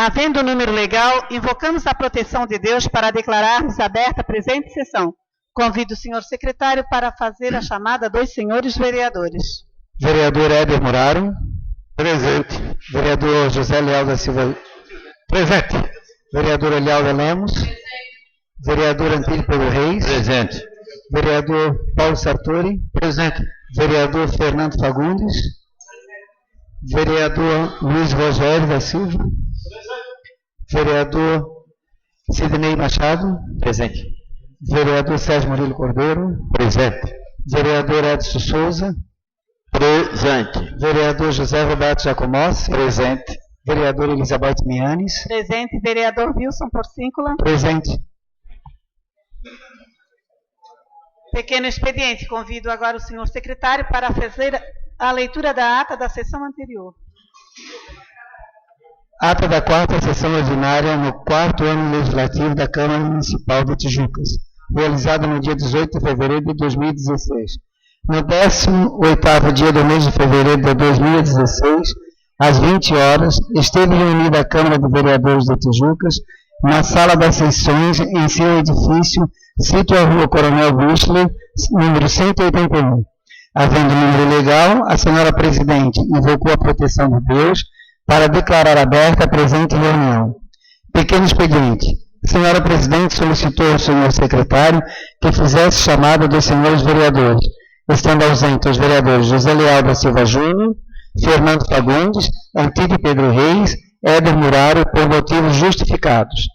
Havendo o número legal, invocamos a proteção de Deus para declararmos aberta a presente sessão. Convido o senhor secretário para fazer a chamada dos senhores vereadores. Vereador Éder Muraro. Presente. Vereador José Leal da Silva. Presente. Vereador Elialda Lemos. Presente. Vereador Antílio Pedro Reis. Presente. Vereador Paulo Sartori. Presente. Vereador Fernando Fagundes. Presente. Vereador Luiz Rogério da Silva. Presente. Vereador Sidney Machado. Presente. Vereador Sérgio Murilo Cordeiro. Presente. Vereador Edson Souza. Presente. Vereador José Roberto Giacomossi. Presente. Vereador Elizabeth Mianes. Presente. Vereador Wilson Porcíncula. Presente. Pequeno expediente. Convido agora o senhor secretário para fazer a leitura da ata da sessão anterior. Ata da 4ª sessão ordinária no 4º ano legislativo da Câmara Municipal de Tijucas, realizada no dia 18 de fevereiro de 2016. No 18º dia do mês de fevereiro de 2016, às 20 horas, esteve reunida a Câmara de Vereadores de Tijucas, na Sala das Sessões, em seu edifício, sítio à Rua Coronel Buschler, número 181. Havendo número legal, a senhora Presidente invocou a proteção de Deus para declarar aberta a presente reunião. Pequeno expediente. A senhora Presidente solicitou ao senhor secretário que fizesse chamada dos senhores vereadores, estando ausentes os vereadores José Leal da Silva Júnior, Fernando Fagundes, Antílio Pedro Reis, Éder Muraro, por motivos justificados.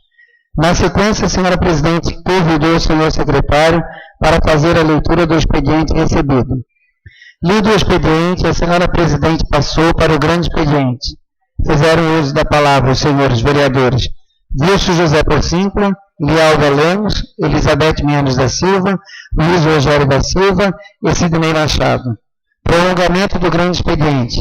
Na sequência, a senhora Presidente convidou o senhor secretário para fazer a leitura do expediente recebido. Lido o expediente, a senhora Presidente passou para o grande expediente. Fizeram uso da palavra os senhores vereadores Wilson José Porcíncula, Lialda Lemos, Elizabeth Mianes da Silva, Luiz Rogério da Silva e Sidney Machado. Prolongamento do grande expediente.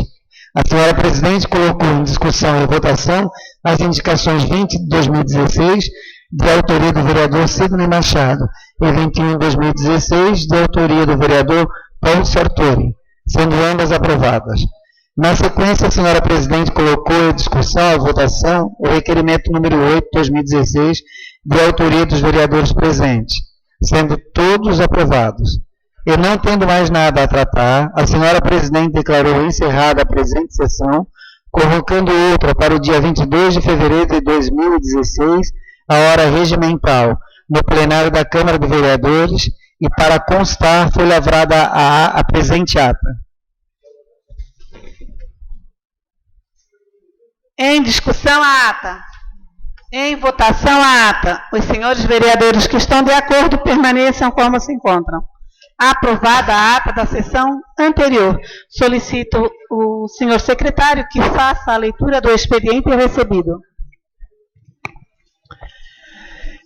A senhora Presidente colocou em discussão e votação as indicações 20 de 2016, de autoria do vereador Sidney Machado, e 21 de 2016, de autoria do vereador Paulo Sartori, sendo ambas aprovadas. Na sequência, a senhora Presidente colocou em discussão e votação o requerimento número 8 de 2016, de autoria dos vereadores presentes, sendo todos aprovados. E não tendo mais nada a tratar, a senhora Presidente declarou encerrada a presente sessão, convocando outra para o dia 22 de fevereiro de 2016, a hora regimental, no plenário da Câmara de Vereadores, e para constar foi lavrada a presente ata. Em discussão a ata. Em votação a ata. Os senhores vereadores que estão de acordo permaneçam como se encontram. Aprovada a ata da sessão anterior. Solicito o senhor secretário que faça a leitura do expediente recebido.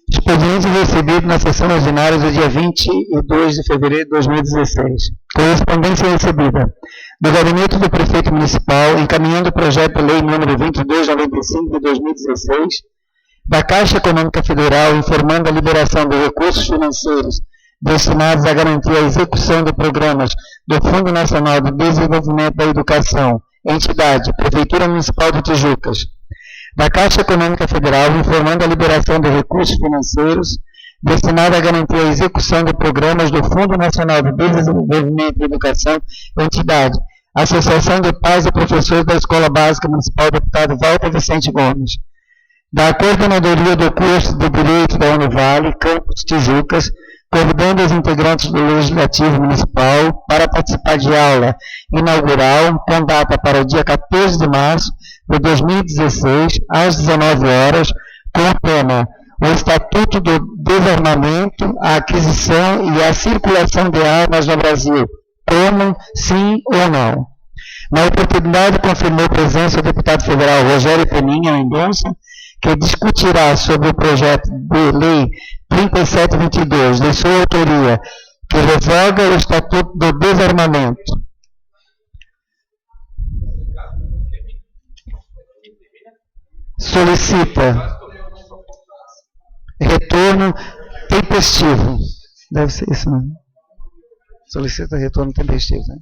Expediente recebido na sessão ordinária do dia 22 de fevereiro de 2016. Correspondência recebida do Gabinete do Prefeito Municipal, encaminhando o projeto de lei número 2295 de 2016, da Caixa Econômica Federal, informando a liberação de recursos financeiros destinados a garantir a execução de programas do Fundo Nacional de Desenvolvimento da Educação, entidade, Prefeitura Municipal de Tijucas, da Caixa Econômica Federal, informando a liberação de recursos financeiros destinados a garantir a execução de programas do Fundo Nacional de Desenvolvimento da Educação, entidade, Associação de Pais e Professores da Escola Básica Municipal, deputado Walter Vicente Gomes, da Coordenadoria do Curso de Direito da Univale, Campus Tijucas, convidando os integrantes do Legislativo Municipal para participar de aula inaugural com data para o dia 14 de março de 2016, às 19 horas, com o tema o Estatuto do Desarmamento, a aquisição e a circulação de armas no Brasil, como, sim ou não. Na oportunidade, confirmou a presença do deputado federal Rogério Peninha Mendonça, que discutirá sobre o projeto de lei 3722, de sua autoria, que revoga o Estatuto do Desarmamento. Solicita retorno tempestivo. Deve ser isso, né? Solicita retorno tempestivo, né?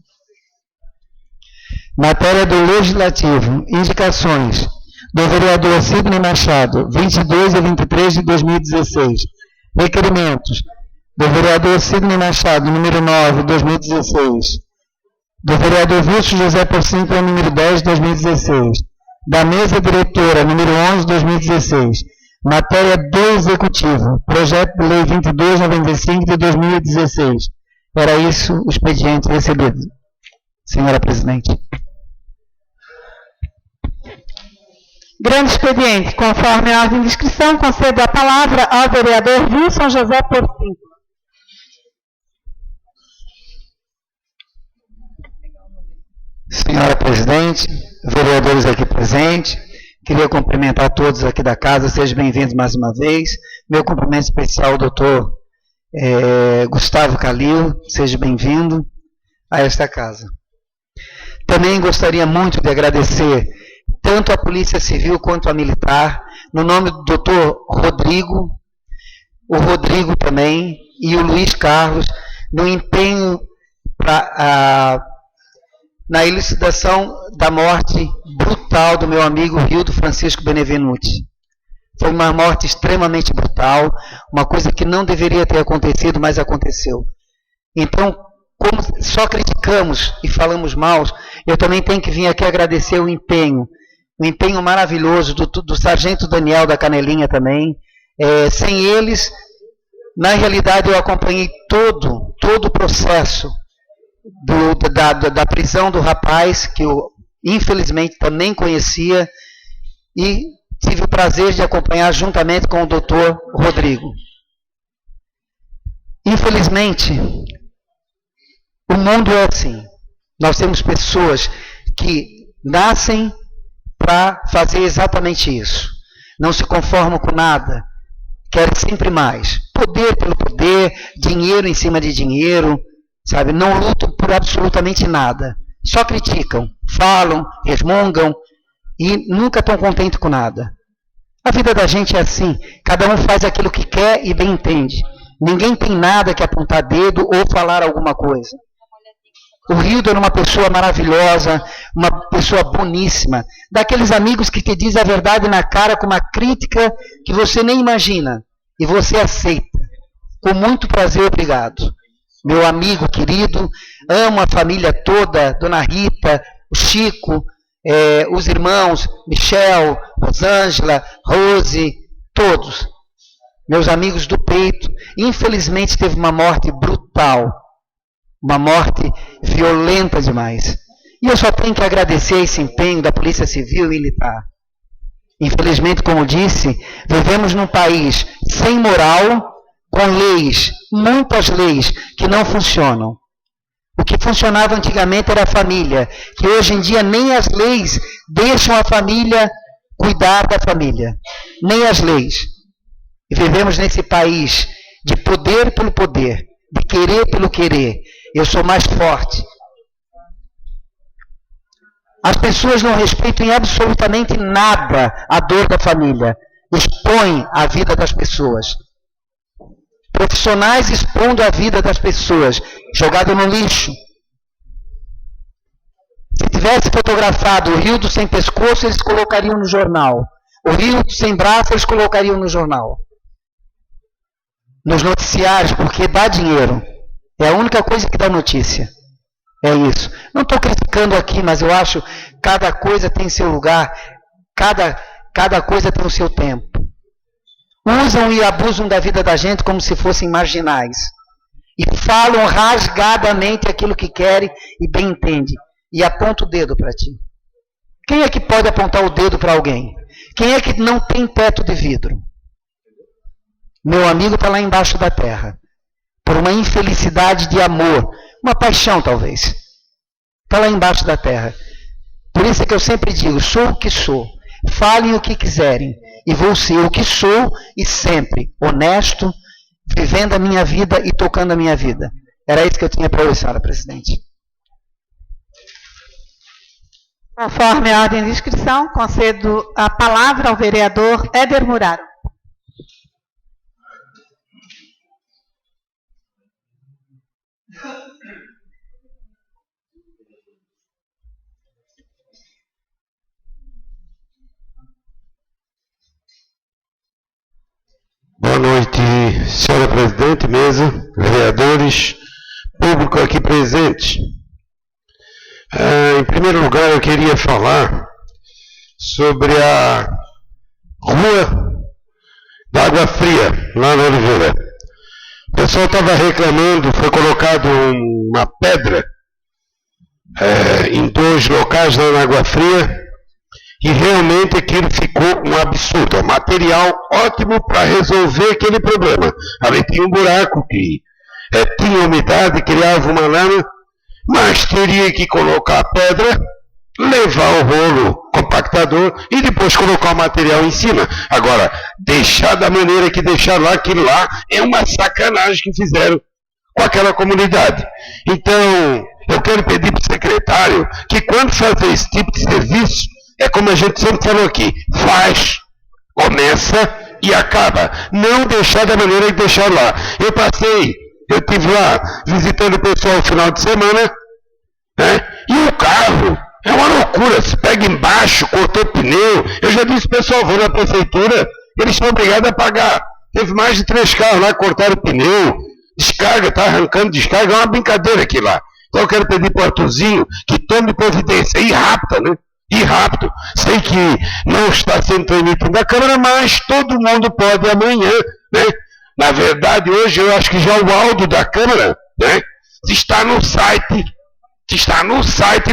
Matéria do Legislativo. Indicações do vereador Sidney Machado, 22 e 23 de 2016. Requerimentos do vereador Sidney Machado, número 9, 2016. Do vereador Wilson José Porcinho, número 10, 2016. Da mesa diretora, número 11, 2016. Matéria do Executivo, projeto de lei 2295 de 2016. Era isso o expediente recebido, senhora presidente. Grande expediente, conforme a ordem de inscrição, concedo a palavra ao vereador Wilson José Porcinho. Senhora presidente, vereadores aqui presentes, queria cumprimentar todos aqui da casa, sejam bem-vindos mais uma vez. Meu cumprimento especial ao doutor Gustavo Calil, seja bem-vindo a esta casa. Também gostaria muito de agradecer tanto a Polícia Civil quanto a Militar, no nome do doutor Rodrigo, o Rodrigo também, e o Luiz Carlos, no empenho na elucidação da morte brutal do meu amigo Rildo Francisco Benevenuti. Foi uma morte extremamente brutal, uma coisa que não deveria ter acontecido, mas aconteceu. Então, como só criticamos e falamos mal, eu também tenho que vir aqui agradecer o empenho maravilhoso do sargento Daniel da Canelinha também. Sem eles, na realidade, eu acompanhei todo o processo da prisão do rapaz, que eu infelizmente também conhecia, e tive o prazer de acompanhar juntamente com o doutor Rodrigo. Infelizmente, o mundo é assim. Nós temos pessoas que nascem para fazer exatamente isso. Não se conformam com nada, querem sempre mais. Poder pelo poder, dinheiro em cima de dinheiro, sabe? Não lutam por absolutamente nada. Só criticam, falam, resmungam e nunca estão contentes com nada. A vida da gente é assim. Cada um faz aquilo que quer e bem entende. Ninguém tem nada que apontar dedo ou falar alguma coisa. O Rildo era uma pessoa maravilhosa, uma pessoa boníssima. Daqueles amigos que te dizem a verdade na cara com uma crítica que você nem imagina. E você aceita. Com muito prazer, obrigado. Meu amigo querido, amo a família toda, Dona Rita, o Chico, os irmãos, Michel, Rosângela, Rose, todos. Meus amigos do peito. Infelizmente teve uma morte brutal. Uma morte violenta demais. E eu só tenho que agradecer esse empenho da Polícia Civil e Militar. Infelizmente, como disse, vivemos num país sem moral, com leis, muitas leis, que não funcionam. O que funcionava antigamente era a família, que hoje em dia nem as leis deixam a família cuidar da família. Nem as leis. E vivemos nesse país de poder pelo poder, de querer pelo querer. Eu sou mais forte. As pessoas não respeitam em absolutamente nada a dor da família. Expõem a vida das pessoas. Profissionais expondo a vida das pessoas, jogado no lixo. Se tivesse fotografado o Rildo sem pescoço, eles colocariam no jornal. O Rildo sem braço, eles colocariam no jornal. Nos noticiários, porque dá dinheiro. É a única coisa que dá notícia. É isso. Não estou criticando aqui, mas eu acho que cada coisa tem seu lugar, cada coisa tem o seu tempo. Usam e abusam da vida da gente como se fossem marginais. E falam rasgadamente aquilo que querem e bem entendem. E aponta o dedo para ti. Quem é que pode apontar o dedo para alguém? Quem é que não tem teto de vidro? Meu amigo está lá embaixo da terra. Por uma infelicidade de amor. Uma paixão, talvez. Está lá embaixo da terra. Por isso é que eu sempre digo, sou o que sou. Falem o que quiserem. E vou ser o que sou e sempre honesto, vivendo a minha vida e tocando a minha vida. Era isso que eu tinha para hoje, senhora presidente. Conforme a ordem de inscrição, concedo a palavra ao vereador Éder Muraro. Boa noite, senhora presidente, mesa, vereadores, público aqui presente. Em primeiro lugar, eu queria falar sobre a Rua da Água Fria, lá na Oliveira. O pessoal estava reclamando, foi colocado uma pedra em 2 locais lá na Água Fria, e realmente aquilo ficou um absurdo. Material ótimo para resolver aquele problema. Ali tinha um buraco que tinha umidade, criava uma lama, mas teria que colocar a pedra, levar o rolo compactador e depois colocar o material em cima. Agora, deixar da maneira que deixaram lá, aquilo lá é uma sacanagem que fizeram com aquela comunidade. Então, eu quero pedir para o secretário que quando fazer esse tipo de serviço, é como a gente sempre falou aqui, faz, começa e acaba. Não deixar da maneira que deixar lá. Eu estive lá visitando o pessoal no final de semana, né? E o carro é uma loucura. Se pega embaixo, cortou o pneu. Eu já disse, pessoal, vou na prefeitura, eles são obrigados a pagar. Teve mais de 3 carros lá que cortaram o pneu, descarga, está arrancando descarga, é uma brincadeira aqui lá. Então eu quero pedir para o Arthurzinho que tome providência, e rápida, né? E rápido. Sei que não está sendo transmitido da Câmara, mas todo mundo pode amanhã, né? Na verdade, hoje eu acho que já o áudio da Câmara, né, está no site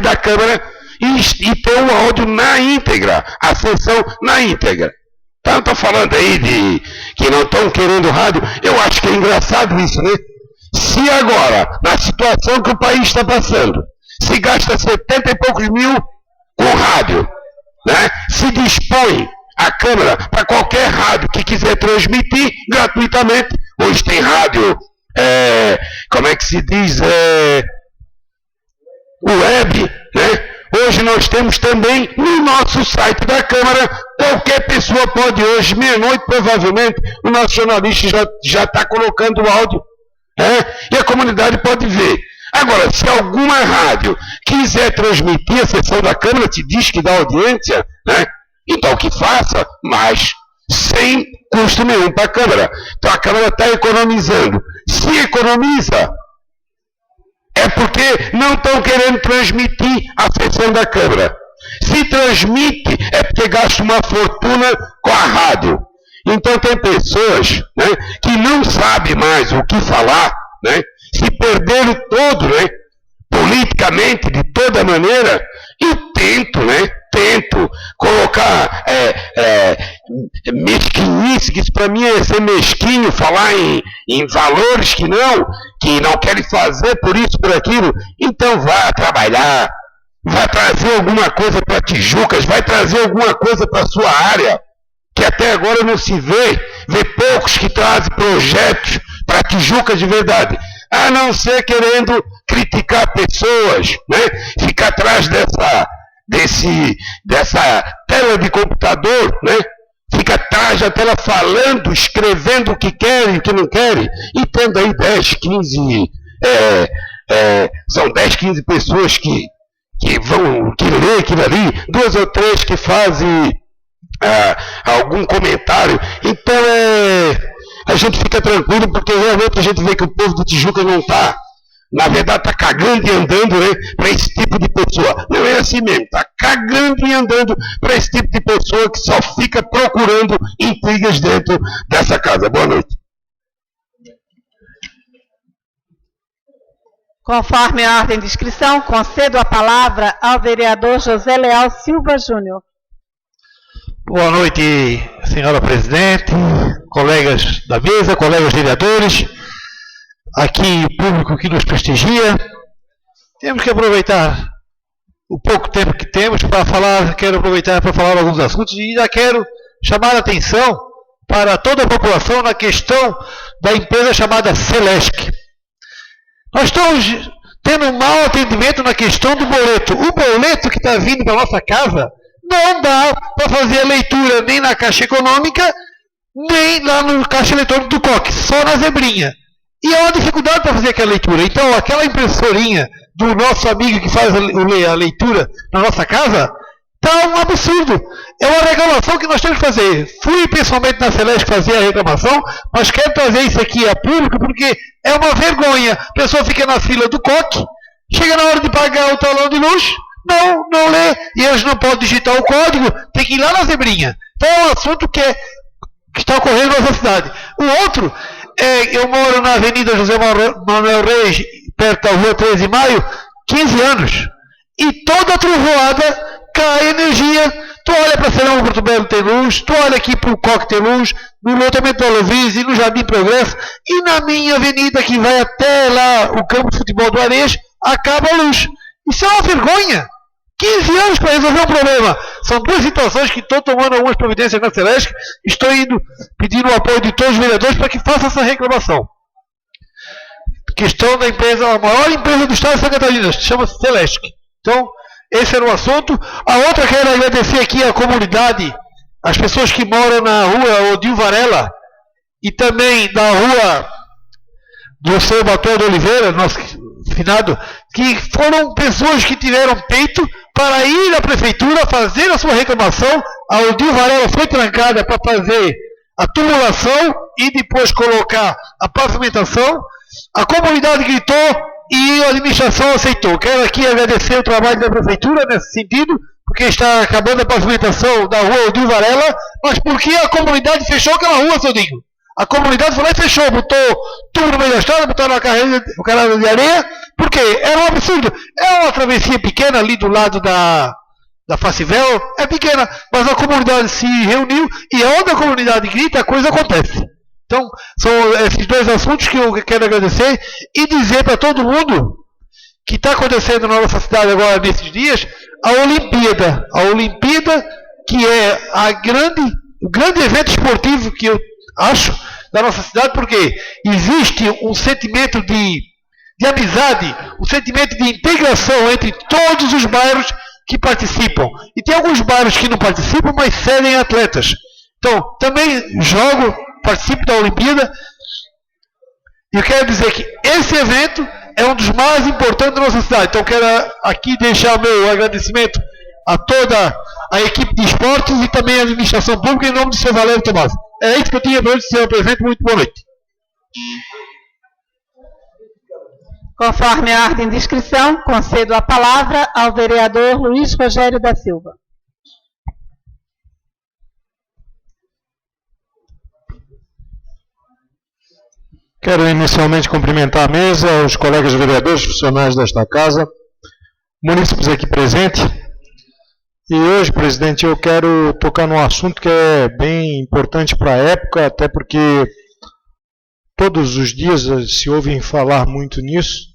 da Câmara e tem o áudio na íntegra, a sessão na íntegra. Então, estou falando aí de que não estão querendo rádio. Eu acho que é engraçado isso, né? Se agora, na situação que o país está passando, se gasta 70 e poucos mil com rádio, né? Se dispõe a Câmara para qualquer rádio que quiser transmitir gratuitamente. Hoje tem rádio, como é que se diz, web, né? Hoje nós temos também no nosso site da Câmara, qualquer pessoa pode hoje, meia-noite provavelmente, o nosso jornalista já está colocando o áudio, e a comunidade pode ver. Agora, se alguma rádio quiser transmitir a sessão da Câmara, te diz que dá audiência, né? Então que faça, mas sem custo nenhum para a Câmara. Então a Câmara está economizando. Se economiza, é porque não estão querendo transmitir a sessão da Câmara. Se transmite, é porque gasta uma fortuna com a rádio. Então tem pessoas, né, que não sabem mais o que falar, né, se perderam todo, né, politicamente, de toda maneira, e tento colocar mesquinice, que isso para mim é ser mesquinho, falar em valores que não querem fazer por isso, por aquilo. Então vá trabalhar, vai trazer alguma coisa para Tijucas, vai trazer alguma coisa para a sua área, que até agora não se vê poucos que trazem projetos para Tijucas de verdade, a não ser querendo criticar pessoas, né? Ficar atrás dessa tela de computador, né? Fica atrás da tela falando, escrevendo o que querem, o que não querem, e tendo aí 10, 15, são 10, 15 pessoas que lê aquilo ali, 2 ou 3 que fazem algum comentário. Então a gente fica tranquilo, porque realmente a gente vê que o povo de Tijuca não está, na verdade está cagando e andando, né, para esse tipo de pessoa. Não é assim mesmo, está cagando e andando para esse tipo de pessoa que só fica procurando intrigas dentro dessa casa. Boa noite. Conforme a ordem de inscrição, concedo a palavra ao vereador José Leal Silva Júnior. Boa noite, senhora presidente, colegas da mesa, colegas vereadores, aqui o público que nos prestigia. Temos que aproveitar o pouco tempo que temos para falar, quero aproveitar para falar alguns assuntos e já quero chamar a atenção para toda a população na questão da empresa chamada Celesc. Nós estamos tendo um mau atendimento na questão do boleto. O boleto que está vindo para a nossa casa não dá para fazer a leitura nem na Caixa Econômica, nem lá no Caixa Eletrônico do COC, só na zebrinha. E é uma dificuldade para fazer aquela leitura. Então, aquela impressorinha do nosso amigo que faz a leitura na nossa casa, Está um absurdo. É uma reclamação que nós temos que fazer. Fui pessoalmente na Celeste fazer a reclamação, mas quero trazer isso aqui a público porque é uma vergonha. A pessoa fica na fila do COC, chega na hora de pagar o talão de luz, não lê, e eles não podem digitar o código, tem que ir lá na zebrinha. Então é um assunto que está ocorrendo na nossa cidade. O outro, eu moro na Avenida José Manuel Reis, perto da Rua 13 de Maio, 15 anos. E toda trovoada cai energia. Tu olha para Serão Porto Belo tem luz, tu olha aqui para o Coque tem luz, no loteamento do Alovis e no Jardim Progresso, e na minha avenida que vai até lá o campo de futebol do Arejo, acaba a luz. Isso é uma vergonha. 15 anos para resolver um problema. São duas situações que estou tomando algumas providências na Celeste. Estou indo pedindo o apoio de todos os vereadores para que façam essa reclamação. Questão da empresa, a maior empresa do estado de Santa Catarina, chama-se Celeste. Então, esse era o assunto. A outra, quero agradecer aqui à comunidade, as pessoas que moram na rua Odil Varela e também da rua do seu Batom de Oliveira, nosso finado, que foram pessoas que tiveram peito para ir à prefeitura fazer a sua reclamação. A Odil Varela foi trancada para fazer a tubulação e depois colocar a pavimentação. A comunidade gritou e a administração aceitou. Quero aqui agradecer o trabalho da prefeitura nesse sentido, porque está acabando a pavimentação da rua Odil Varela, mas porque a comunidade fechou aquela rua, seu Dinho. A comunidade foi lá e fechou, botou tudo no meio da estrada, botou uma carrada de areia, porque era um absurdo. É uma travessia pequena ali do lado da Facivel, é pequena, mas a comunidade se reuniu e onde a comunidade grita, a coisa acontece. Então, são esses dois assuntos que eu quero agradecer e dizer para todo mundo que está acontecendo na nossa cidade agora, nesses dias, a Olimpíada. A Olimpíada, que é o grande evento esportivo que eu acho da nossa cidade, porque existe um sentimento de amizade, um sentimento de integração entre todos os bairros que participam. E tem alguns bairros que não participam, mas cedem atletas. Então, também participo da Olimpíada. E eu quero dizer que esse evento é um dos mais importantes da nossa cidade. Então, quero aqui deixar meu agradecimento a toda a equipe de esportes e também a administração pública em nome do seu Valério Tomás. É isso que eu tinha para hoje, senhor presidente. Muito boa noite. Conforme a ordem de inscrição, concedo a palavra ao vereador Luiz Rogério da Silva. Quero inicialmente cumprimentar a mesa, os colegas vereadores, funcionários desta casa, munícipes aqui presentes. E hoje, presidente, eu quero tocar num assunto que é bem importante para a época, até porque todos os dias se ouvem falar muito nisso,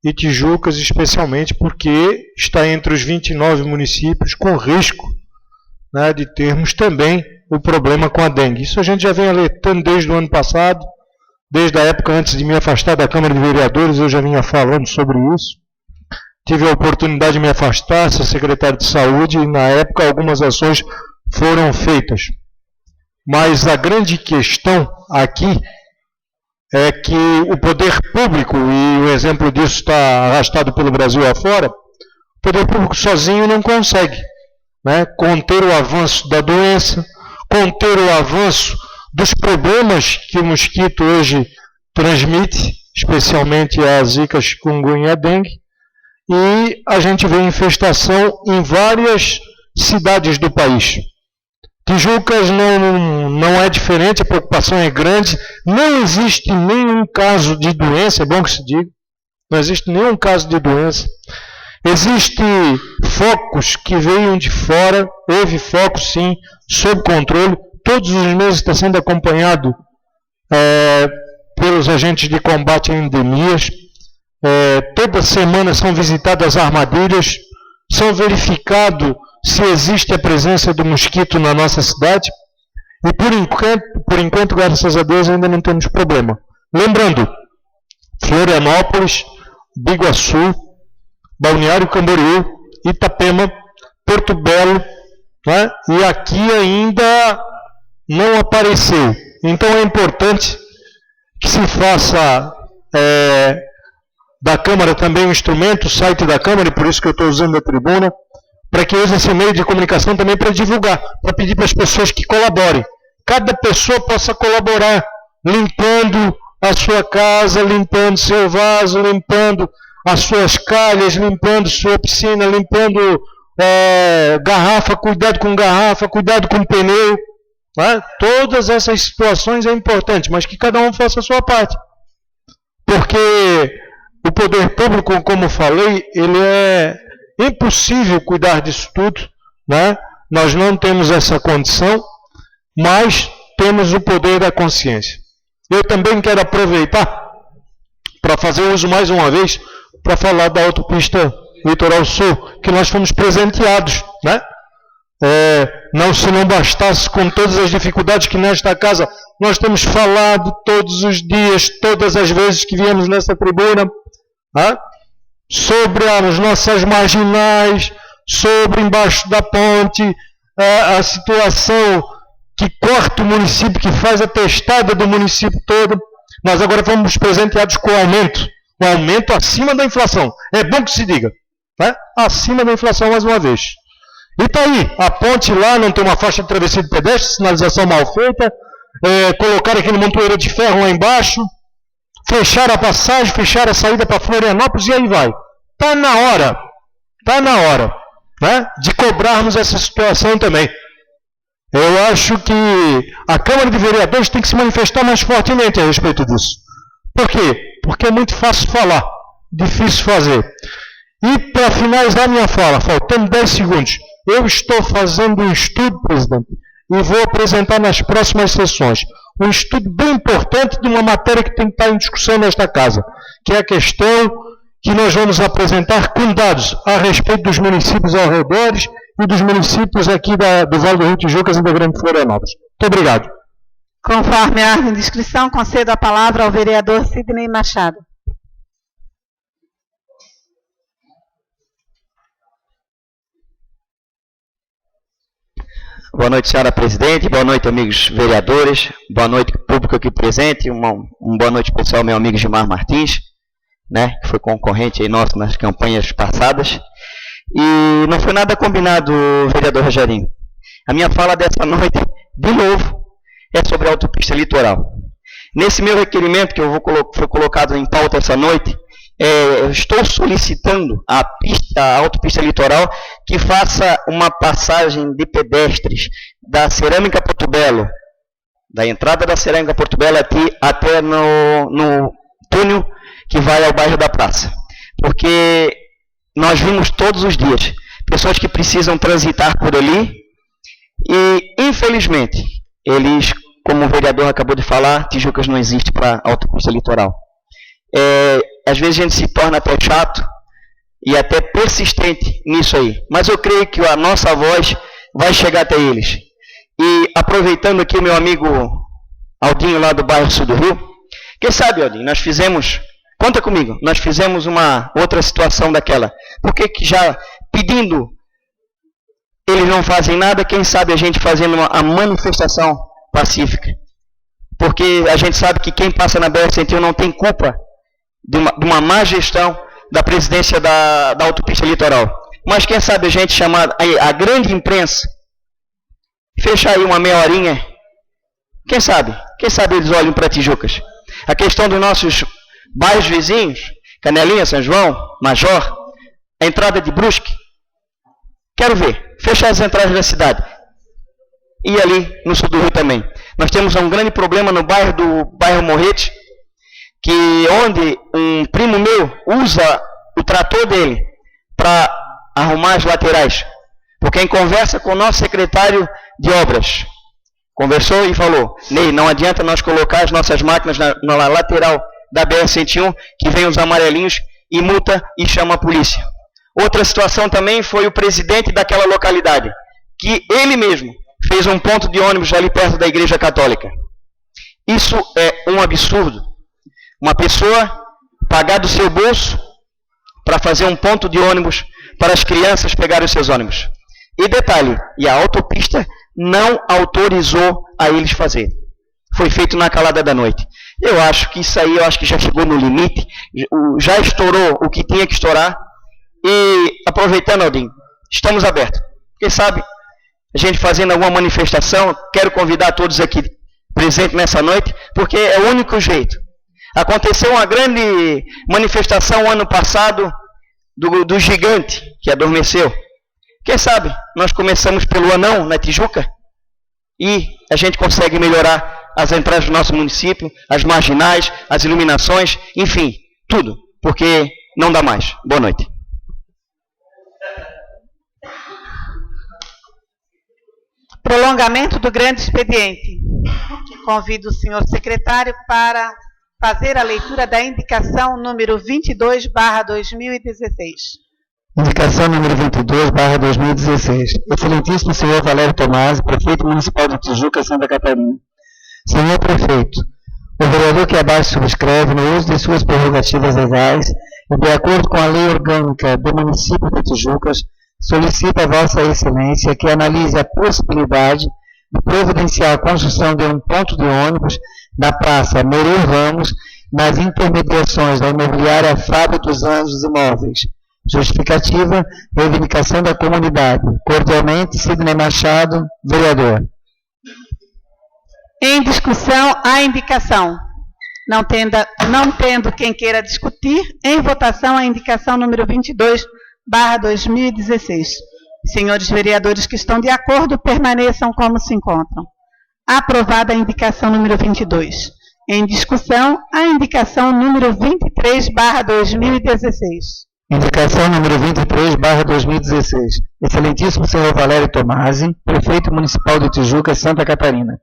e Tijucas especialmente porque está entre os 29 municípios com risco, né, de termos também o problema com a dengue. Isso a gente já vem alertando desde o ano passado, desde a época antes de me afastar da Câmara de Vereadores, eu já vinha falando sobre isso. Tive a oportunidade de me afastar, ser secretário de saúde, e na época algumas ações foram feitas. Mas a grande questão aqui é que o poder público, e o exemplo disso está arrastado pelo Brasil afora, o poder público sozinho não consegue, né, conter o avanço da doença, conter o avanço dos problemas que o mosquito hoje transmite, especialmente a zika, chikungunya e a dengue, e a gente vê infestação em várias cidades do país. Tijucas não é diferente, a preocupação é grande, não existe nenhum caso de doença, é bom que se diga, não existe nenhum caso de doença. Existem focos que veio de fora, houve focos sim, sob controle, todos os meses está sendo acompanhado pelos agentes de combate a endemias, toda semana são visitadas armadilhas, são verificados se existe a presença do mosquito na nossa cidade, e por enquanto, graças a Deus, ainda não temos problema. Lembrando, Florianópolis, Biguaçu, Balneário Camboriú, Itapema, Porto Belo, né? E aqui ainda não apareceu. Então é importante que se faça da Câmara também um instrumento, o site da Câmara, e por isso que eu estou usando a tribuna, para que use esse meio de comunicação também para divulgar, para pedir para as pessoas que colaborem. Cada pessoa possa colaborar, limpando a sua casa, limpando seu vaso, limpando as suas calhas, limpando sua piscina, limpando garrafa, cuidado com pneu. Tá? Todas essas situações é importante, mas que cada um faça a sua parte. Porque o poder público, como falei, ele é impossível cuidar disso tudo, né? Nós não temos essa condição, mas temos o poder da consciência. Eu também quero aproveitar para fazer uso mais uma vez para falar da autopista Litoral Sul, que nós fomos presenteados, né? Se não bastasse com todas as dificuldades que nesta casa nós temos falado todos os dias, todas as vezes que viemos nessa tribuna, né? Sobre as nossas marginais, sobre embaixo da ponte, a situação que corta o município, que faz a testada do município todo. Nós agora fomos presenteados com um aumento acima da inflação. É bom que se diga, né? Acima da inflação mais uma vez. E está aí, a ponte lá não tem uma faixa de travessia de pedestre, sinalização mal feita, colocar aquele montoeiro de ferro lá embaixo, fechar a passagem, fechar a saída para Florianópolis e aí vai. Está na hora, né, de cobrarmos essa situação também. Eu acho que a Câmara de Vereadores tem que se manifestar mais fortemente a respeito disso. Por quê? Porque é muito fácil falar, difícil fazer. E para finalizar minha fala, faltando 10 segundos, eu estou fazendo um estudo, presidente, e vou apresentar nas próximas sessões um estudo bem importante de uma matéria que tem que estar em discussão nesta casa, que é a questão que nós vamos apresentar com dados a respeito dos municípios ao redor e dos municípios aqui do Vale do Rio Tijucas e da Grande Florianópolis. Muito obrigado. Conforme a ordem de inscrição, concedo a palavra ao vereador Sidney Machado. Boa noite, senhora presidente. Boa noite, amigos vereadores. Boa noite, público aqui presente. Uma boa noite especial ao meu amigo Gilmar Martins, né, que foi concorrente aí nosso nas campanhas passadas. E não foi nada combinado, vereador Rogerinho. A minha fala dessa noite, de novo, é sobre a autopista litoral. Nesse meu requerimento, que foi colocado em pauta essa noite, eu estou solicitando a autopista litoral que faça uma passagem de pedestres da Cerâmica Porto Belo, da entrada da Cerâmica Porto Belo até no túnel que vai ao bairro da Praça. Porque nós vimos todos os dias pessoas que precisam transitar por ali e, infelizmente, eles, como o vereador acabou de falar, Tijucas não existe para autopista litoral. Às vezes a gente se torna até chato e até persistente nisso aí. Mas eu creio que a nossa voz vai chegar até eles. E aproveitando aqui o meu amigo Aldinho lá do bairro Sul do Rio, quem sabe, Aldinho, nós fizemos, conta comigo, nós fizemos uma outra situação daquela. Por que já pedindo, eles não fazem nada, quem sabe a gente fazendo a manifestação pacífica. Porque a gente sabe que quem passa na BR-101 não tem culpa de uma má gestão da presidência da autopista litoral. Mas quem sabe a gente chamar a grande imprensa, fechar aí uma meia horinha, quem sabe eles olham para Tijucas. A questão dos nossos bairros vizinhos, Canelinha, São João, Major, a entrada de Brusque, quero ver, fechar as entradas da cidade. E ali no sul do Rio também. Nós temos um grande problema no bairro Morrete, que onde um primo meu usa o trator dele para arrumar as laterais. Porque em conversa com o nosso secretário de obras, conversou e falou: Ney, não adianta nós colocar as nossas máquinas na lateral da BR-101, que vem os amarelinhos e multa e chama a polícia. Outra situação também foi o presidente daquela localidade, que ele mesmo fez um ponto de ônibus ali perto da Igreja Católica. Isso é um absurdo. Uma pessoa pagar do seu bolso para fazer um ponto de ônibus para as crianças pegarem os seus ônibus. E detalhe, e a autopista não autorizou a eles fazer. Foi feito na calada da noite. Eu acho que isso aí, já chegou no limite, já estourou o que tinha que estourar. E, aproveitando, Aldinho, estamos abertos. Quem sabe, a gente fazendo alguma manifestação, quero convidar todos aqui presentes nessa noite, porque é o único jeito. Aconteceu uma grande manifestação ano passado do gigante que adormeceu. Quem sabe, nós começamos pelo anão, na Tijuca, e a gente consegue melhorar as entradas do nosso município, as marginais, as iluminações, enfim, tudo, porque não dá mais. Boa noite. Prolongamento do grande expediente. Convido o senhor secretário para fazer a leitura da indicação número 22/2016. Indicação número 22/2016. Excelentíssimo senhor Valério Tomás, prefeito municipal de Tijuca, Santa Catarina. Senhor prefeito, o vereador que abaixo subscreve, no uso de suas prerrogativas legais e de acordo com a lei orgânica do município de Tijucas, solicita a Vossa Excelência que analise a possibilidade de providenciar a construção de um ponto de ônibus na Praça Nereu Ramos, nas intermediações da imobiliária Fábio dos Anjos Imóveis. Justificativa, reivindicação da comunidade. Cordialmente, Sidney Machado, vereador. Em discussão, a indicação. Não tendo quem queira discutir, em votação a indicação número 22/2016. Senhores vereadores que estão de acordo, permaneçam como se encontram. Aprovada a indicação número 22. Em discussão, a indicação número 23/2016. Indicação número 23/2016. Excelentíssimo senhor Valério Tomasi, prefeito municipal de Tijuca, Santa Catarina.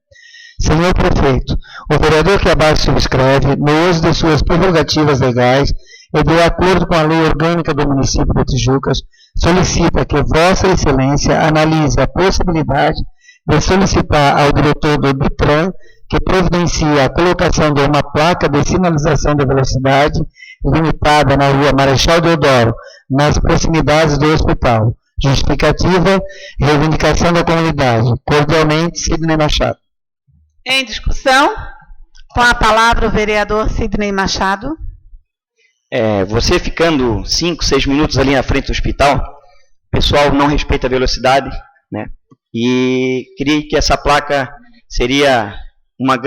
Senhor prefeito, o vereador que abaixo subscreve, no uso de suas prerrogativas legais e de acordo com a lei orgânica do município de Tijucas, solicita que Vossa Excelência analise a possibilidade de solicitar ao diretor do DITRAN que providencie a colocação de uma placa de sinalização de velocidade limitada na rua Marechal Deodoro, nas proximidades do hospital. Justificativa, reivindicação da comunidade. Cordialmente, Sidney Machado. Em discussão, com a palavra o vereador Sidney Machado. Você ficando 5, 6 minutos ali na frente do hospital, o pessoal não respeita a velocidade, né? E queria que essa placa seria uma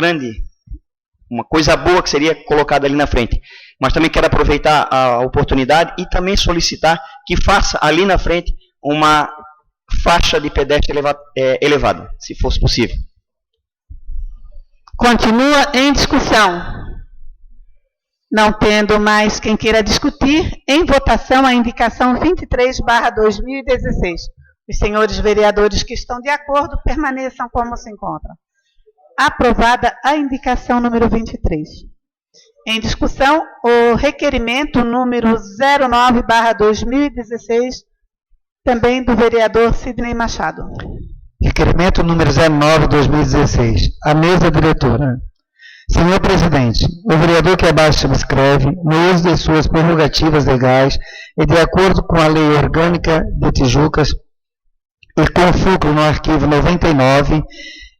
coisa boa que seria colocada ali na frente. Mas também quero aproveitar a oportunidade e também solicitar que faça ali na frente uma faixa de pedestre elevada, se fosse possível. Continua em discussão. Não tendo mais quem queira discutir, em votação a indicação 23/2016. Os senhores vereadores que estão de acordo, permaneçam como se encontram. Aprovada a indicação número 23. Em discussão, o requerimento número 09/2016, também do vereador Sidney Machado. Requerimento número 09/2016. A mesa diretora. Senhor presidente, o vereador que abaixo subscreve, no uso de suas prerrogativas legais e de acordo com a lei orgânica de Tijucas e com fulcro no arquivo 99,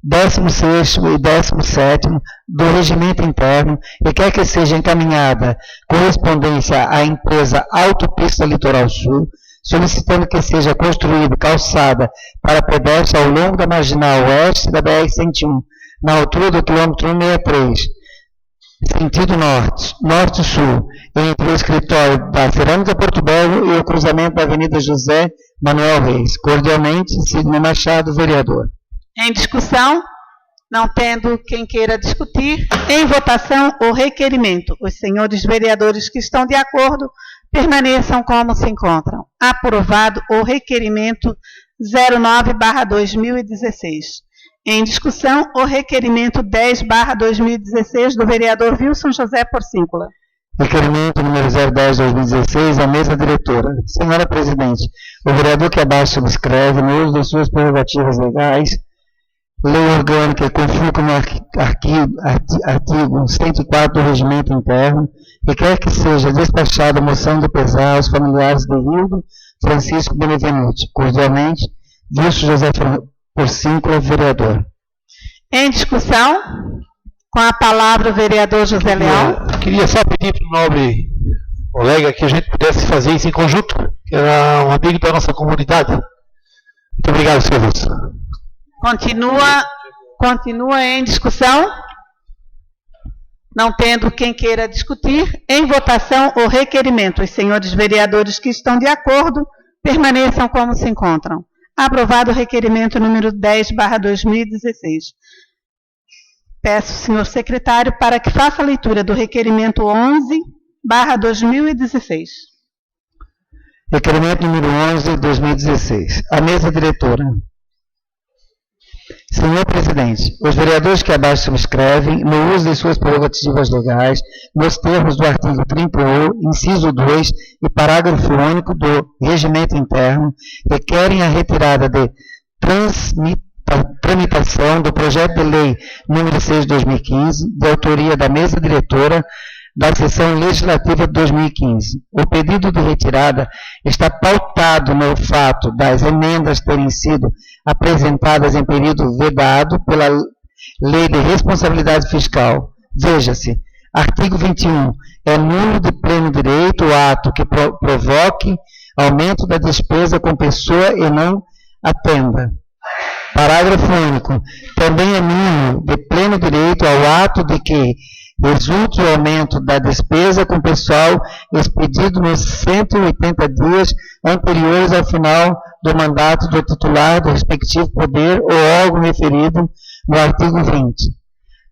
16º e 17º do regimento interno e quer que seja encaminhada correspondência à empresa Autopista Litoral Sul, solicitando que seja construída calçada para pedestre ao longo da marginal oeste da BR-101, na altura do quilômetro 163, sentido norte-sul, entre o escritório da Cerâmica Porto Belo e o cruzamento da Avenida José Manuel Reis. Cordialmente, Sidney Machado, vereador. Em discussão, não tendo quem queira discutir, em votação o requerimento. Os senhores vereadores que estão de acordo, permaneçam como se encontram. Aprovado o requerimento 09/2016. Em discussão, o requerimento 10/2016 do vereador Wilson José Porcíncula. Requerimento número 010/2016, a mesa diretora. Senhora presidente, o vereador que abaixo subscreve, no uso de suas prerrogativas legais, lei orgânica com fulcro no artigo 104 do regimento interno, e quer que seja despachada a moção de pesar aos familiares de Hildo Francisco Benevenuti. Cordialmente, Wilson José Porcíncula, vereador. Em discussão, com a palavra o vereador José Leal. Eu queria só pedir para o nobre colega que a gente pudesse fazer isso em conjunto. que era um amigo da nossa comunidade. Muito obrigado, senhor Wilson. Continua em discussão? Não tendo quem queira discutir, em votação o requerimento. Os senhores vereadores que estão de acordo, permaneçam como se encontram. Aprovado o requerimento número 10/2016. Peço, senhor secretário, para que faça a leitura do requerimento 11/2016. Requerimento número 11/2016. A mesa diretora. Senhor presidente, os vereadores que abaixo subscrevem, no uso de suas prerrogativas legais, nos termos do artigo 31, inciso 2 e parágrafo único do Regimento Interno, requerem a retirada de tramitação do projeto de lei número 6 de 2015, de autoria da mesa diretora, da sessão legislativa de 2015. O pedido de retirada está pautado no fato das emendas terem sido apresentadas em período vedado pela Lei de Responsabilidade Fiscal. Veja-se, artigo 21. É nulo de pleno direito o ato que provoque aumento da despesa com pessoa e não atenda. Parágrafo único. Também é nulo de pleno direito ao ato de que resulte o aumento da despesa com pessoal expedido nos 180 dias anteriores ao final do mandato do titular do respectivo poder ou órgão referido no artigo 20.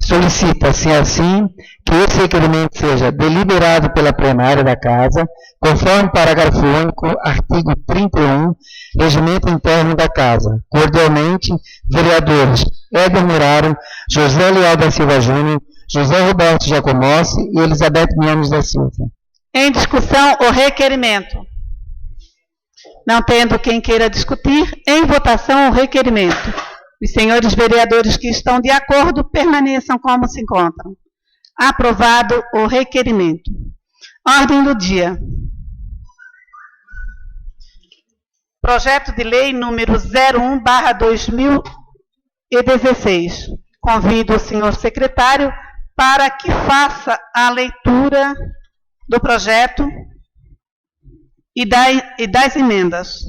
Solicita-se, assim, que esse requerimento seja deliberado pela plenária da Casa, conforme parágrafo único, artigo 31, Regimento Interno da Casa. Cordialmente, vereadores Éder Muraro, José Leal da Silva Júnior, José Roberto Jacomossi e Elizabeth Mianos da Silva. Em discussão, o requerimento. Não tendo quem queira discutir, em votação o requerimento. Os senhores vereadores que estão de acordo, permaneçam como se encontram. Aprovado o requerimento. Ordem do dia. Projeto de lei número 01/2016. Convido o senhor secretário para que faça a leitura do projeto e das emendas.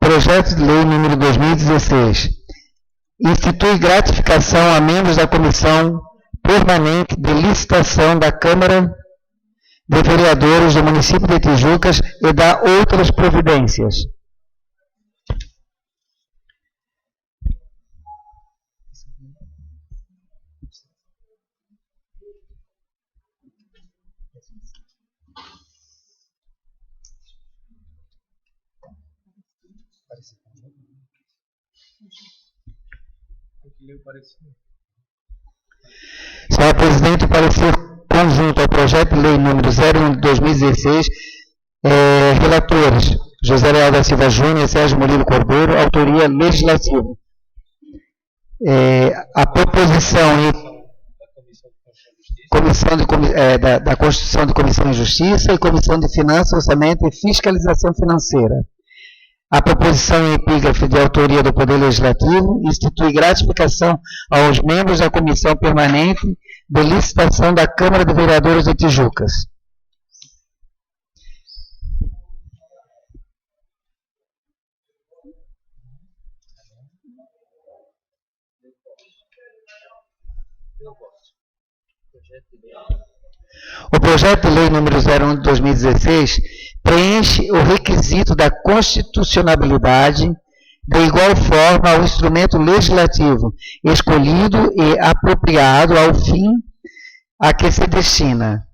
Projeto de lei número 2016. Institui gratificação a membros da Comissão Permanente de Licitação da Câmara de Vereadores do município de Tijucas e dá outras providências. Senhor presidente, o parecer conjunto ao projeto de lei número 01 de 2016, relatores José Leal da Silva Júnior e Sérgio Murilo Cordeiro, autoria legislativa. A proposição da Constituição de Comissão de Justiça e Comissão de Finanças, Orçamento e Fiscalização Financeira. A proposição em epígrafe de autoria do Poder Legislativo institui gratificação aos membros da Comissão Permanente de Licitação da Câmara de Vereadores de Tijucas. O projeto de lei número 01 de 2016 preenche o requisito da constitucionalidade de igual forma ao instrumento legislativo escolhido e apropriado ao fim a que se destina.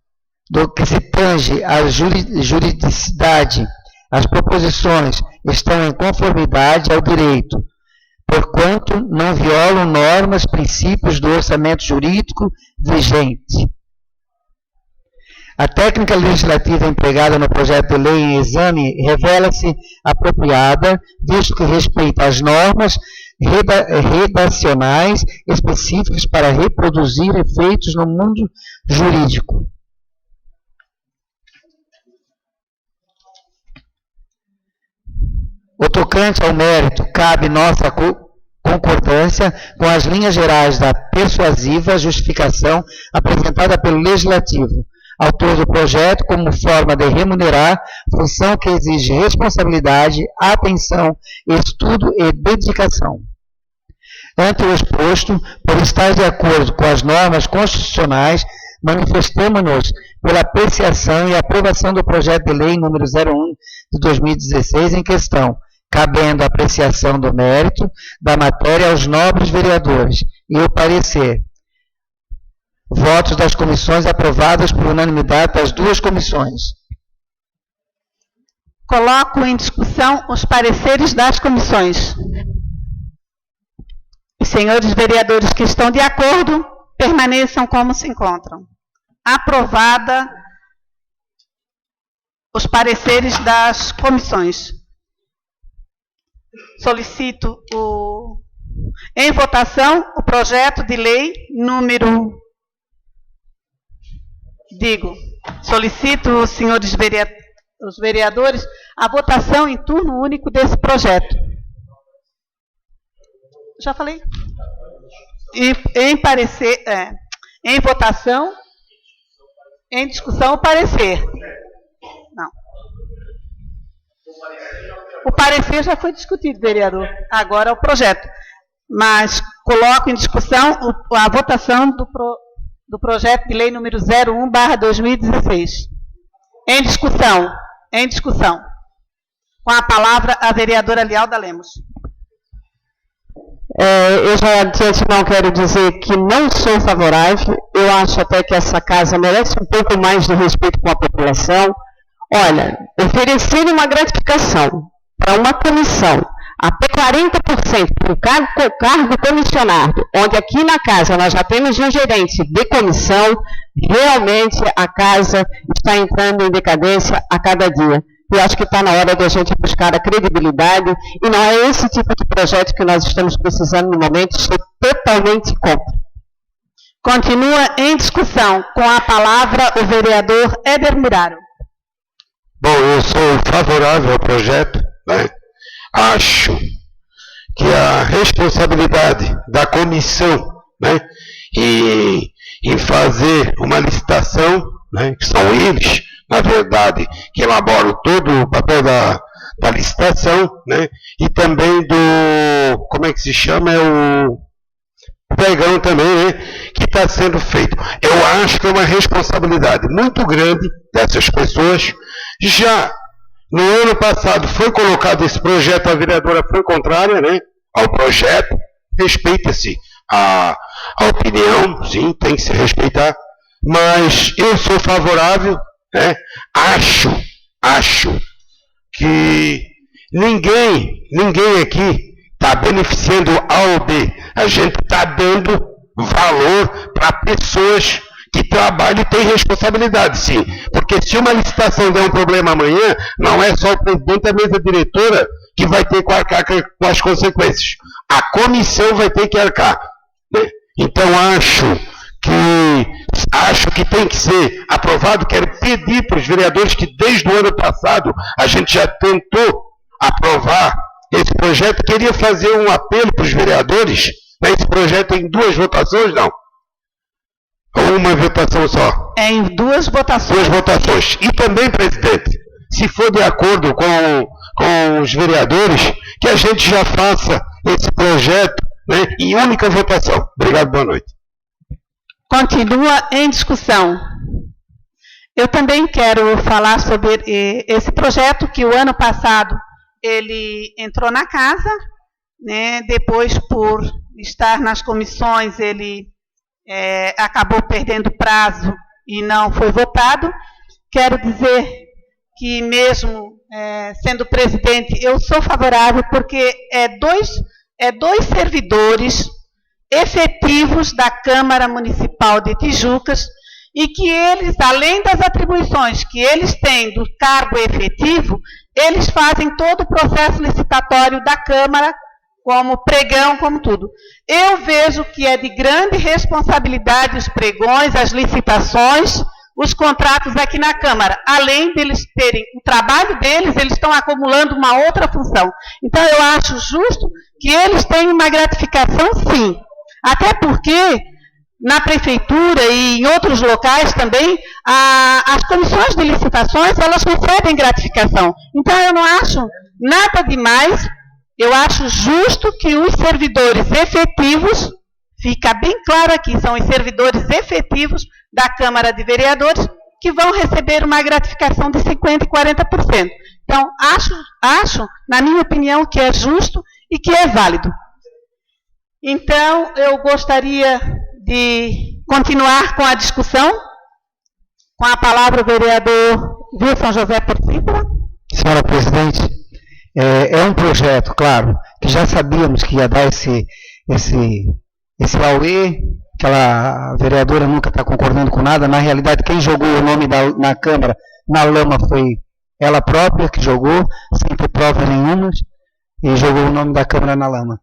Do que se tange à juridicidade, as proposições estão em conformidade ao direito, porquanto não violam normas, princípios do orçamento jurídico vigente. A técnica legislativa empregada no projeto de lei em exame revela-se apropriada, visto que respeita às normas redacionais específicas para reproduzir efeitos no mundo jurídico. O tocante ao mérito, cabe nossa concordância com as linhas gerais da persuasiva justificação apresentada pelo Legislativo, autor do projeto, como forma de remunerar função que exige responsabilidade, atenção, estudo e dedicação. Ante o exposto, por estar de acordo com as normas constitucionais, manifestamos-nos pela apreciação e aprovação do projeto de lei número 01 de 2016 em questão, cabendo a apreciação do mérito da matéria aos nobres vereadores e o parecer. Votos das comissões aprovadas por unanimidade das duas comissões. Coloco em discussão os pareceres das comissões. Os senhores vereadores que estão de acordo, permaneçam como se encontram. Aprovada os pareceres das comissões. Solicito em votação o projeto de lei número... solicito os senhores vereadores a votação em turno único desse projeto. Já falei? Em votação, em discussão, o parecer. Não. O parecer já foi discutido, vereador. Agora é o projeto. Mas coloco em discussão a votação do projeto de lei número 01/2016. Em discussão. Em discussão. Com a palavra a vereadora Lialda Lemos. Eu já de antemão quero dizer que não sou favorável. Eu acho até que essa casa merece um pouco mais de respeito com a população. Olha, oferecer uma gratificação para uma comissão até 40% do cargo comissionado, onde aqui na casa nós já temos um gerente de comissão, realmente a casa está entrando em decadência a cada dia. E acho que está na hora de a gente buscar a credibilidade, e não é esse tipo de projeto que nós estamos precisando no momento, estou totalmente contra. Continua em discussão. Com a palavra o vereador Éder Muraro. Bom, eu sou favorável ao projeto, né? Acho que a responsabilidade da comissão, né, em fazer uma licitação, né, que são eles, na verdade, que elaboram todo o papel da licitação, né, e também do, como é que se chama, o pregão também, né, que está sendo feito. Eu acho que é uma responsabilidade muito grande dessas pessoas. Já no ano passado foi colocado esse projeto, a vereadora foi contrária, né, ao projeto. Respeita-se a opinião, sim, tem que se respeitar, mas eu sou favorável, né? Acho que ninguém aqui está beneficiando A ou B. A gente está dando valor para pessoas que trabalham e têm responsabilidade, sim. Porque se uma licitação der um problema amanhã, não é só o presidente da mesa diretora que vai ter que arcar com as consequências. A comissão vai ter que arcar, né? Então acho que tem que ser aprovado. Quero pedir para os vereadores que desde o ano passado a gente já tentou aprovar esse projeto. Queria fazer um apelo para os vereadores, né? Esse projeto em duas votações, não? Ou uma votação só? É em duas votações. Duas votações. E também, presidente, se for de acordo com os vereadores, que a gente já faça esse projeto, né, em única votação. Obrigado, boa noite. Continua em discussão. Eu também quero falar sobre esse projeto que o ano passado ele entrou na casa, né, depois por estar nas comissões ele acabou perdendo prazo e não foi votado. Quero dizer que mesmo sendo presidente, eu sou favorável porque dois servidores efetivos da Câmara Municipal de Tijucas e que eles, além das atribuições que eles têm do cargo efetivo, eles fazem todo o processo licitatório da Câmara, como pregão, como tudo. Eu vejo que é de grande responsabilidade os pregões, as licitações, os contratos aqui na Câmara. Além deles terem o trabalho deles, eles estão acumulando uma outra função. Então, eu acho justo que eles tenham uma gratificação, sim. Até porque, na Prefeitura e em outros locais também, as comissões de licitações, elas recebem gratificação. Então, eu não acho nada demais, eu acho justo que os servidores efetivos, fica bem claro aqui, são os servidores efetivos da Câmara de Vereadores que vão receber uma gratificação de 50% e 40%. Então, acho, na minha opinião, que é justo e que é válido. Então, eu gostaria de continuar com a discussão. Com a palavra o vereador Wilson José Porcíncula. Senhora presidente, é um projeto, claro, que já sabíamos que ia dar esse auê, aquela vereadora nunca está concordando com nada. Na realidade, quem jogou o nome na Câmara na lama foi ela própria, que jogou, sem ter prova nenhuma, e jogou o nome da Câmara na lama.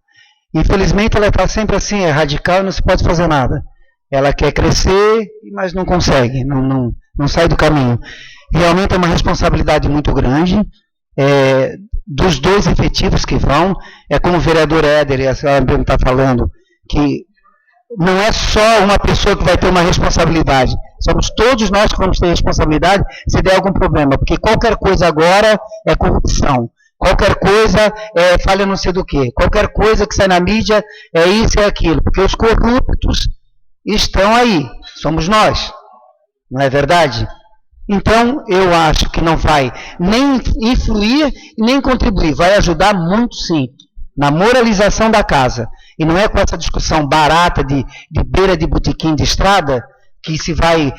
Infelizmente, ela está sempre assim, é radical e não se pode fazer nada. Ela quer crescer, mas não consegue, não sai do caminho. Realmente é uma responsabilidade muito grande, dos dois efetivos que vão, como o vereador Éder e a senhora está falando, que não é só uma pessoa que vai ter uma responsabilidade, somos todos nós que vamos ter responsabilidade se der algum problema, porque qualquer coisa agora é corrupção, qualquer coisa é falha não sei do que, qualquer coisa que sai na mídia é isso e aquilo, porque os corruptos estão aí, somos nós, não é verdade? Então, eu acho que não vai nem influir, nem contribuir, vai ajudar muito sim, na moralização da casa. E não é com essa discussão barata de beira de botequim de estrada que se vai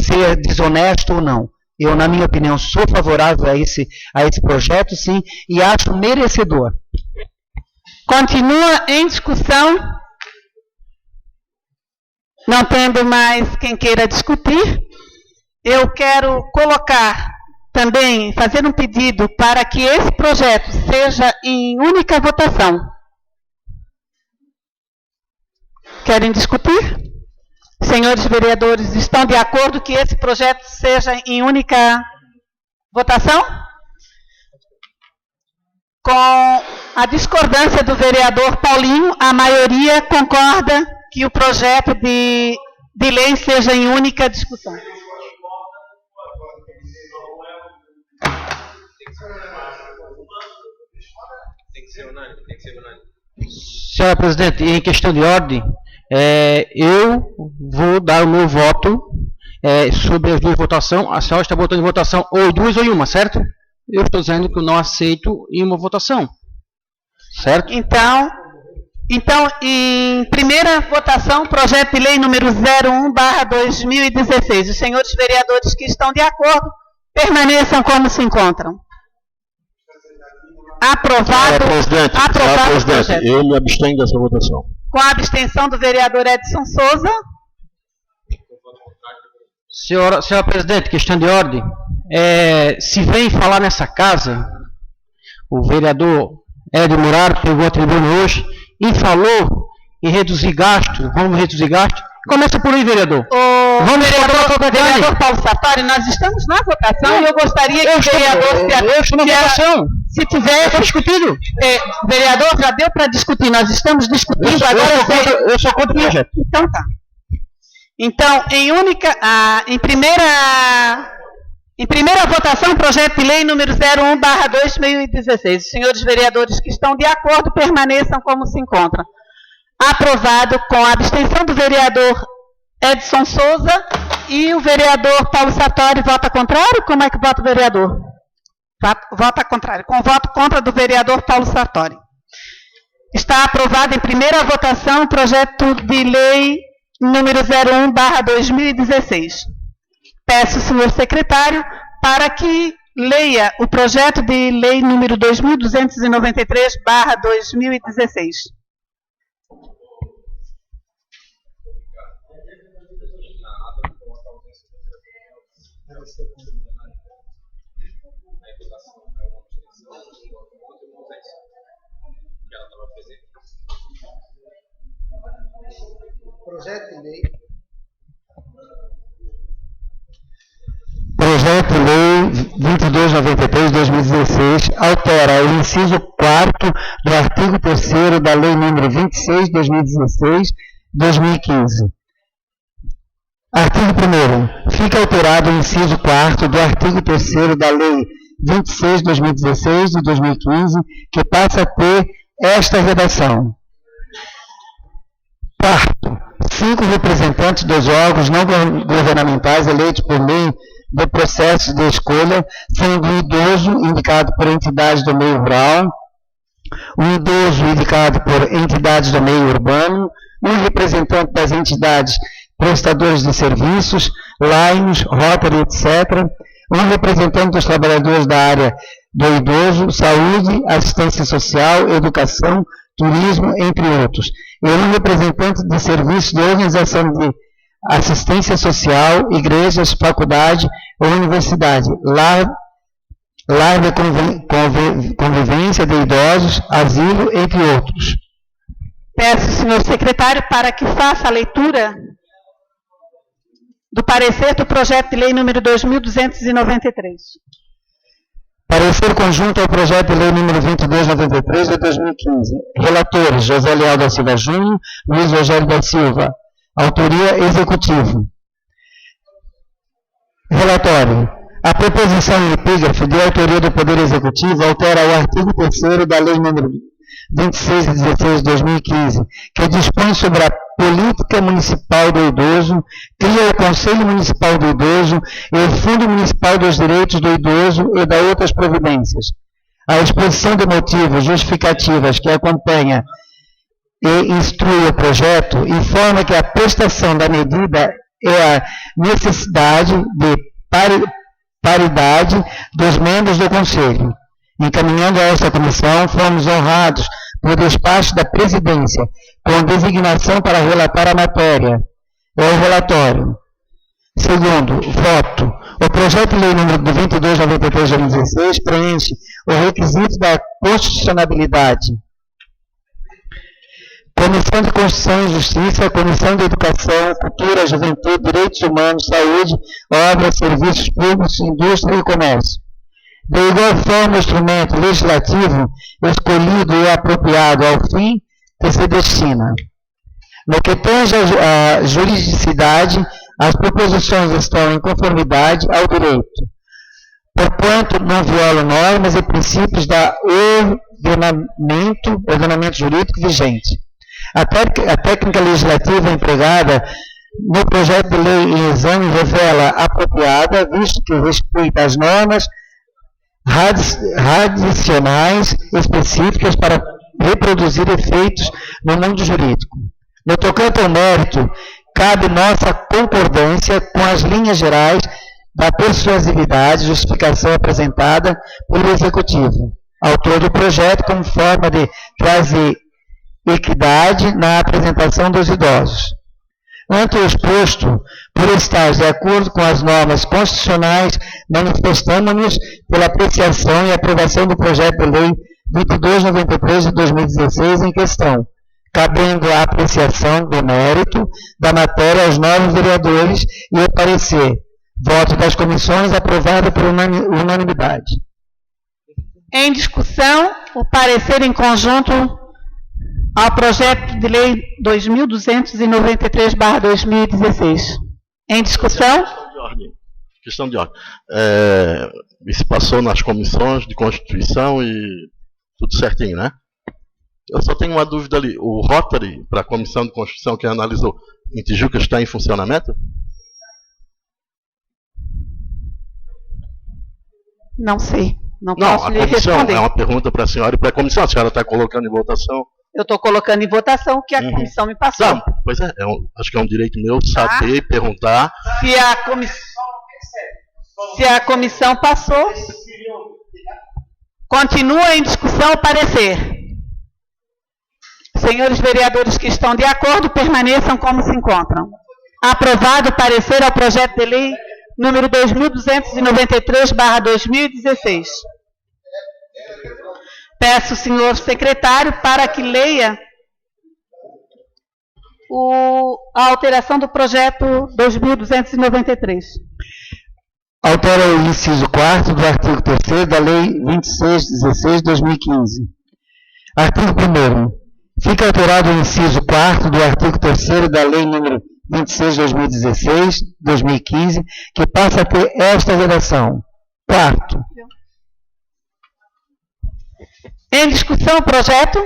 ser desonesto ou não. Eu, na minha opinião, sou favorável a esse projeto, sim, e acho merecedor. Continua em discussão. Não tendo mais quem queira discutir, eu quero colocar também, fazer um pedido para que esse projeto seja em única votação. Querem discutir? Senhores vereadores, estão de acordo que esse projeto seja em única votação? Com a discordância do vereador Paulinho, a maioria concorda que o projeto de lei seja em única discussão. Senhora presidente, em questão de ordem, eu vou dar o meu voto sobre as duas votações. A senhora está botando em votação ou duas ou em uma, certo? Eu estou dizendo que eu não aceito em uma votação, certo? Então, em primeira votação, projeto de lei número 01/2016. Os senhores vereadores que estão de acordo, permaneçam como se encontram. Aprovado. Aprovado o projeto. Eu me abstenho dessa votação. Com a abstenção do vereador Edson Souza. Senhora presidente, questão de ordem. Se vem falar nessa casa, o vereador Éder Muraro pegou a tribuna hoje e falou em reduzir gasto. Vamos reduzir gasto. Começa por aí, vereador. Vamos, vereador Paulo Sartori, nós estamos na votação e eu gostaria que o vereador... Se tiver discutido, vereador, já deu para discutir, nós estamos discutindo agora. Eu sou contra o projeto. Então tá. Então, em primeira votação, projeto de lei número 01/2016. Os senhores vereadores que estão de acordo permaneçam como se encontram. Aprovado com a abstenção do vereador Edson Souza e o vereador Paulo Sartori vota contrário? Como é que vota o vereador? Vota contrário. Com voto contra do vereador Paulo Sartori. Está aprovado em primeira votação o projeto de lei número 01/2016. Peço ao senhor secretário para que leia o projeto de lei número 2293/2016. Projeto de lei projeto de lei 2293/2016 altera o inciso 4º do artigo 3º da lei número 26/2016-2015. Artigo 1º. Fica alterado o inciso 4º do artigo 3º da lei 26/2016 de 2015, que passa a ter esta redação. Quarto, 5 representantes dos órgãos não governamentais eleitos por meio do processo de escolha, sendo um idoso indicado por entidades do meio rural, um idoso indicado por entidades do meio urbano, um representante das entidades prestadores de serviços, Lions, Rotary, etc., um representante dos trabalhadores da área do idoso, saúde, assistência social, educação, turismo, entre outros, e um representante de serviços de organização de assistência social, igrejas, faculdade ou universidade, lar de convivência de idosos, asilo, entre outros. Peço, senhor secretário, para que faça a leitura do parecer do projeto de lei número 2293. Parecer conjunto ao projeto de lei número 2293 de 2015. Relatores: José Leal da Silva Júnior, Luiz Rogério da Silva. Autoria: executivo. Relatório. A proposição em epígrafe de autoria do Poder Executivo altera o artigo 3º da lei número 26/16 de 2015, que dispõe sobre a política municipal do idoso, cria o Conselho Municipal do Idoso e o Fundo Municipal dos Direitos do Idoso e dá outras providências. A exposição de motivos justificativas que acompanha e instrui o projeto informa que a prestação da medida é a necessidade de paridade dos membros do Conselho. Encaminhando a esta comissão, fomos honrados por despacho da presidência, com designação para relatar a matéria. É o relatório. Segundo, voto. O projeto de lei número 2293/2016 preenche o requisito da constitucionalidade. Comissão de Constituição e Justiça, Comissão de Educação, Cultura, Juventude, Direitos Humanos, Saúde, Obras, Serviços Públicos, Indústria e Comércio. De igual forma, o instrumento legislativo escolhido e apropriado ao fim que se destina. No que tange à juridicidade, as proposições estão em conformidade ao direito, porquanto não violam normas e princípios do ordenamento jurídico vigente. A técnica legislativa empregada no projeto de lei em exame revela apropriada, visto que respeita as normas radicionais específicas para reproduzir efeitos no mundo jurídico. No tocante ao mérito, cabe nossa concordância com as linhas gerais da persuasividade e justificação apresentada pelo Executivo, autor do projeto, como forma de trazer equidade na apresentação dos idosos. Ante o exposto, por estar de acordo com as normas constitucionais, manifestamos-nos pela apreciação e aprovação do projeto de lei 2293 de 2016 em questão, cabendo a apreciação do mérito da matéria aos novos vereadores e o parecer. Voto das comissões aprovado por unanimidade. Em discussão, o parecer em conjunto ao projeto de lei 2293/2016. Em discussão? Questão de ordem. Isso passou nas comissões de Constituição e tudo certinho, né? Eu só tenho uma dúvida ali. O Rotary, para a Comissão de Constituição que analisou, em Tijuca está em funcionamento? Não sei. Não Não, posso a lhe comissão responder. é uma pergunta para a senhora e para a comissão. A senhora está colocando em votação. Eu estou colocando em votação o que a comissão me passou. Não, pois é, acho que é um direito meu saber e perguntar. Se a comissão passou, continua em discussão o parecer. Senhores vereadores que estão de acordo, permaneçam como se encontram. Aprovado o parecer ao projeto de lei número 2293/2016. Peço, senhor secretário, para que leia a alteração do projeto 2293. Altera o inciso 4º do artigo 3º da Lei 2616/2015. Artigo 1º. Fica alterado o inciso 4º do artigo 3º da Lei nº 26/2016/2015, que passa a ter esta redação. 4º. Em discussão o projeto?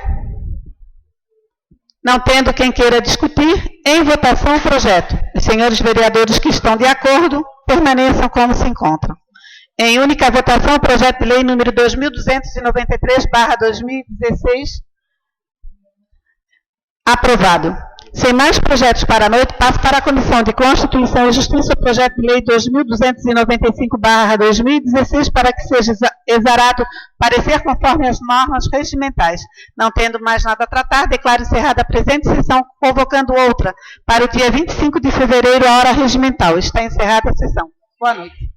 Não tendo quem queira discutir, em votação o projeto. Os senhores vereadores que estão de acordo, permaneçam como se encontram. Em única votação, o projeto de lei número 2293/2016, aprovado. Sem mais projetos para a noite, passo para a Comissão de Constituição e Justiça o projeto de lei 2295/2016 para que seja exarado parecer conforme as normas regimentais. Não tendo mais nada a tratar, declaro encerrada a presente sessão, convocando outra para o dia 25 de fevereiro, a hora regimental. Está encerrada a sessão. Boa noite.